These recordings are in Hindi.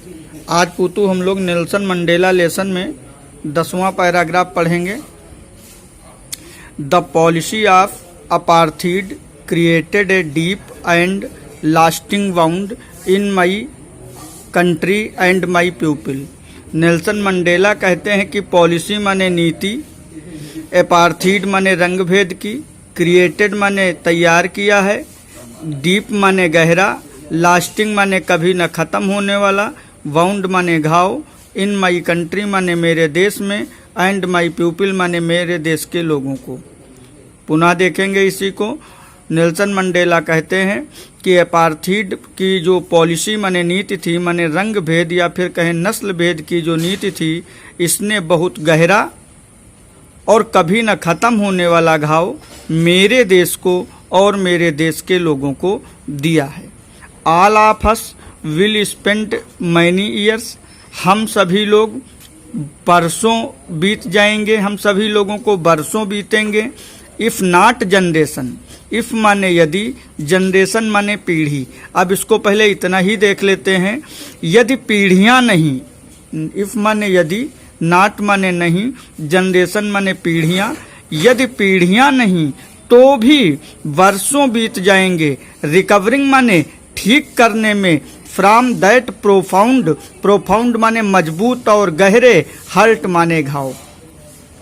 आज पूतू हम लोग नेल्सन मंडेला लेसन में 10वां पैराग्राफ पढ़ेंगे। The policy of apartheid created a deep and lasting wound in my country and my people. Nelson Mandela कहते हैं कि पॉलिसी माने नीति, अपार्थीड माने रंग भेद की, क्रिएटेड माने तैयार किया है, डीप माने गहरा, लास्टिंग माने कभी न ख़त्म होने वाला, वाउंड माने घाव, इन माई कंट्री माने मेरे देश में, एंड माई पीपल माने मेरे देश के लोगों को। पुनः देखेंगे इसी को। नेल्सन मंडेला कहते हैं कि अपार्थीड की जो पॉलिसी माने नीति थी, माने रंग भेद या फिर कहें नस्ल भेद की जो नीति थी, इसने बहुत गहरा और कभी न ख़त्म होने वाला घाव मेरे देश को और मेरे देश के लोगों को दिया है। All of us will spend many years, हम सभी लोग बरसों बीत जाएंगे, हम सभी लोगों को बरसों बीतेंगे। इफ़ नॉट जनरेशन, इफ़ माने यदि, जनरेशन माने पीढ़ी। अब इसको पहले इतना ही देख लेते हैं। यदि पीढ़ियां नहीं, इफ़ माने यदि, नॉट माने नहीं, जनरेशन माने पीढ़ियां, यदि पीढ़ियां नहीं तो भी वर्षों बीत जाएंगे। रिकवरिंग माने ठीक करने में, फ्रॉम दैट प्रोफाउंड, प्रोफाउंड माने मजबूत और गहरे, हर्ट माने घाव।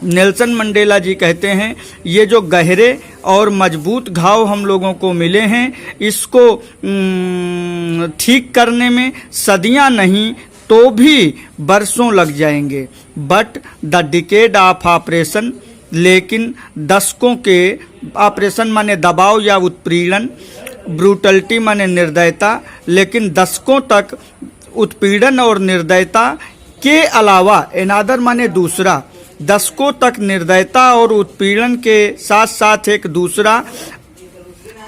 नेल्सन मंडेला जी कहते हैं ये जो गहरे और मजबूत घाव हम लोगों को मिले हैं, इसको ठीक करने में सदियां नहीं तो भी बरसों लग जाएंगे। But the decade of operation, लेकिन दशकों के, ऑपरेशन माने दबाव या उत्पीड़न, ब्रूटलिटी माने निर्दयता, लेकिन दशकों तक उत्पीड़न और निर्दयता के अलावा, एनादर माने दूसरा, दशकों तक निर्दयता और उत्पीड़न के साथ साथ एक दूसरा,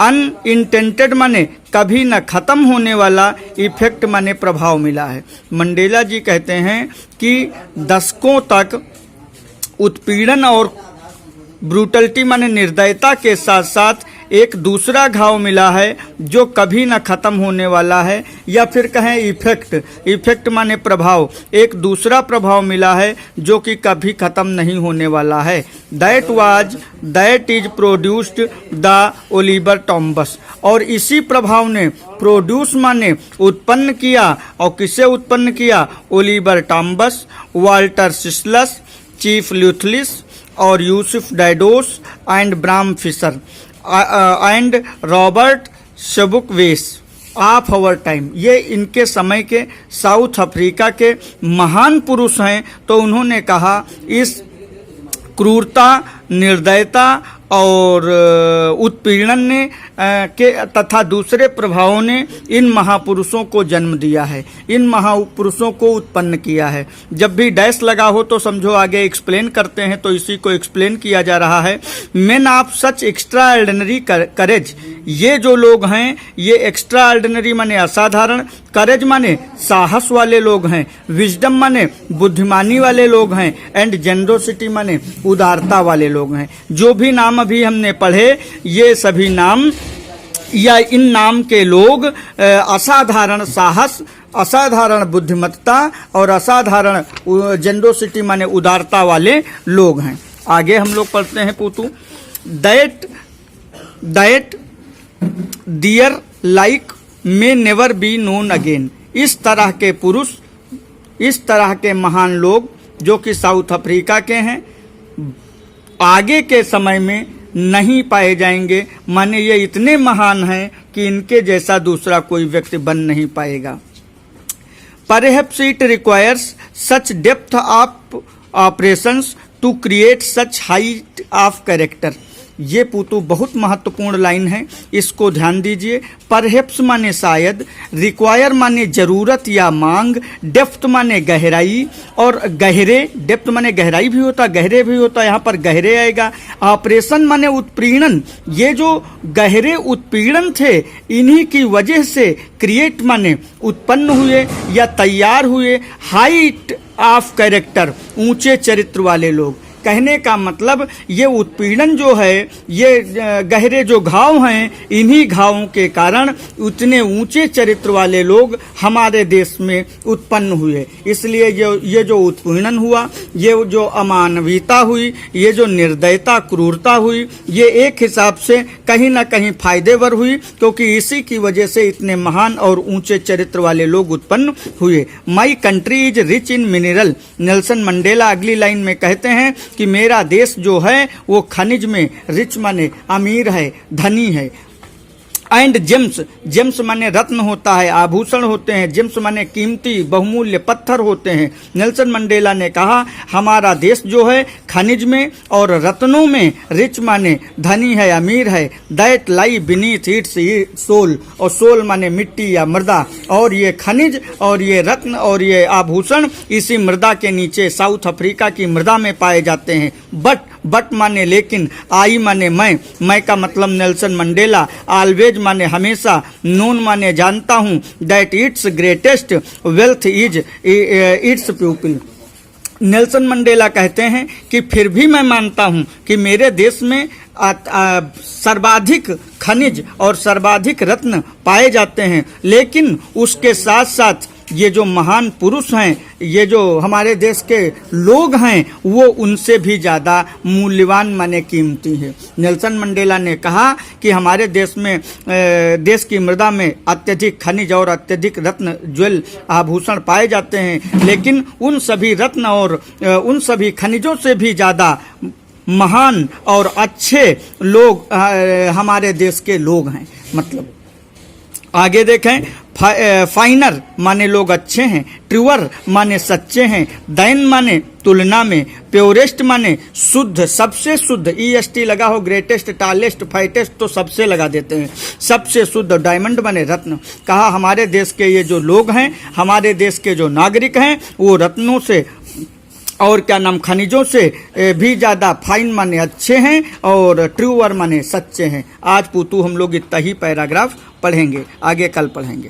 अनइंटेंटेड माने कभी न ख़त्म होने वाला, इफेक्ट माने प्रभाव मिला है। मंडेला जी कहते हैं कि दशकों तक उत्पीड़न और ब्रूटलिटी माने निर्दयता के साथ साथ एक दूसरा घाव मिला है जो कभी न ख़त्म होने वाला है, या फिर कहें इफेक्ट, इफेक्ट माने प्रभाव, एक दूसरा प्रभाव मिला है जो कि कभी ख़त्म नहीं होने वाला है। That is produced the Oliver Tambos, और इसी प्रभाव ने प्रोड्यूस माने उत्पन्न किया, और किसे उत्पन्न किया? Oliver Tambos, Walter Sisulus, chief Luthulis और Yusuf Dadoos and Bram Fischer and Robert Sobukwes of our time. ये इनके समय के साउथ अफ्रीका के महान पुरुष हैं। तो उन्होंने कहा इस क्रूरता, निर्दयता और उत्पीड़न ने के तथा दूसरे प्रभावों ने इन महापुरुषों को जन्म दिया है, इन महापुरुषों को उत्पन्न किया है। जब भी डैश लगा हो तो समझो आगे एक्सप्लेन करते हैं, तो इसी को एक्सप्लेन किया जा रहा है। Men of such extraordinary courage, ये जो लोग हैं ये एक्स्ट्रा ऑर्डिनरी माने असाधारण, करेज माने साहस वाले लोग हैं, विजडम माने बुद्धिमानी वाले लोग हैं, एंड जेनरोसिटी माने उदारता वाले लोग हैं। जो भी नाम अभी हमने पढ़े, ये सभी नाम या इन नाम के लोग असाधारण साहस, असाधारण बुद्धिमत्ता और असाधारण जेनरोसिटी माने उदारता वाले लोग हैं। आगे हम लोग पढ़ते हैं पूतू। That their like may never be known again. इस तरह के पुरुष, इस तरह के महान लोग जो कि साउथ अफ्रीका के हैं, आगे के समय में नहीं पाए जाएंगे। माने ये इतने महान हैं कि इनके जैसा दूसरा कोई व्यक्ति बन नहीं पाएगा। Perhaps it requires such depth of operations to create such height of character। ये पूतू बहुत महत्वपूर्ण लाइन है, इसको ध्यान दीजिए। परहेप्स माने शायद, रिक्वायर माने जरूरत या मांग, डेप्थ माने गहराई और गहरे, डेप्थ माने गहराई भी होता, गहरे भी होता, यहाँ पर गहरे आएगा। ऑपरेशन माने उत्पीड़न, ये जो गहरे उत्पीड़न थे इन्हीं की वजह से क्रिएट माने उत्पन्न हुए या तैयार हुए, हाइट ऑफ कैरेक्टर, ऊंचे चरित्र वाले लोग। कहने का मतलब ये उत्पीड़न जो है, ये गहरे जो घाव हैं, इन्हीं घावों के कारण उतने ऊंचे चरित्र वाले लोग हमारे देश में उत्पन्न हुए। इसलिए ये जो उत्पीड़न हुआ, ये जो अमानवीयता हुई, ये जो निर्दयता क्रूरता हुई, ये एक हिसाब से कहीं ना कहीं फायदेवर हुई, क्योंकि इसी की वजह से इतने महान और ऊंचे चरित्र वाले लोग उत्पन्न हुए। My country is rich in mineral. Nelson Mandela अगली लाइन में कहते हैं कि मेरा देश जो है वो खनिज में रिच माने अमीर है, धनी है। एंड जेम्स, जेम्स माने रत्न होता है, आभूषण होते हैं, जेम्स माने कीमती बहुमूल्य पत्थर होते हैं। नेल्सन मंडेला ने कहा हमारा देश जो है खनिज में और रत्नों में रिच माने धनी है, अमीर है। That lie beneath its soil, और सोल माने मिट्टी या मृदा, और ये खनिज और ये रत्न और ये आभूषण इसी मृदा के नीचे साउथ अफ्रीका की मृदा में पाए जाते हैं। बट माने लेकिन, आई माने मैं का मतलब नेल्सन मंडेला, ऑलवेज माने हमेशा, नोन माने जानता हूं, that it's greatest wealth is it's people. Nelson Mandela कहते हैं कि फिर भी मैं मानता हूं कि मेरे देश में सर्वाधिक खनिज और सर्वाधिक रत्न पाए जाते हैं, लेकिन उसके साथ साथ ये जो महान पुरुष हैं, ये जो हमारे देश के लोग हैं, वो उनसे भी ज़्यादा मूल्यवान माने कीमती है। नेल्सन मंडेला ने कहा कि हमारे देश में देश की मृदा में अत्यधिक खनिज और अत्यधिक रत्न ज्वेल आभूषण पाए जाते हैं, लेकिन उन सभी रत्न और उन सभी खनिजों से भी ज़्यादा महान और अच्छे लोग हमारे देश के लोग हैं। मतलब आगे देखें, फाइनर माने लोग अच्छे हैं, ट्रूअर माने सच्चे हैं, दैन माने तुलना में, प्योरेस्ट माने शुद्ध, सबसे शुद्ध, EST लगा हो, ग्रेटेस्ट, टालेस्ट, फाइटेस्ट तो सबसे लगा देते हैं, सबसे शुद्ध। डायमंड माने रत्न। कहा हमारे देश के ये जो लोग हैं, हमारे देश के जो नागरिक हैं, वो रत्नों से और क्या नाम खनिजों से भी ज़्यादा फाइन माने अच्छे हैं और ट्रूअर माने सच्चे हैं। आज पुतू हम लोग इतना ही पैराग्राफ पढ़ेंगे, आगे कल पढ़ेंगे।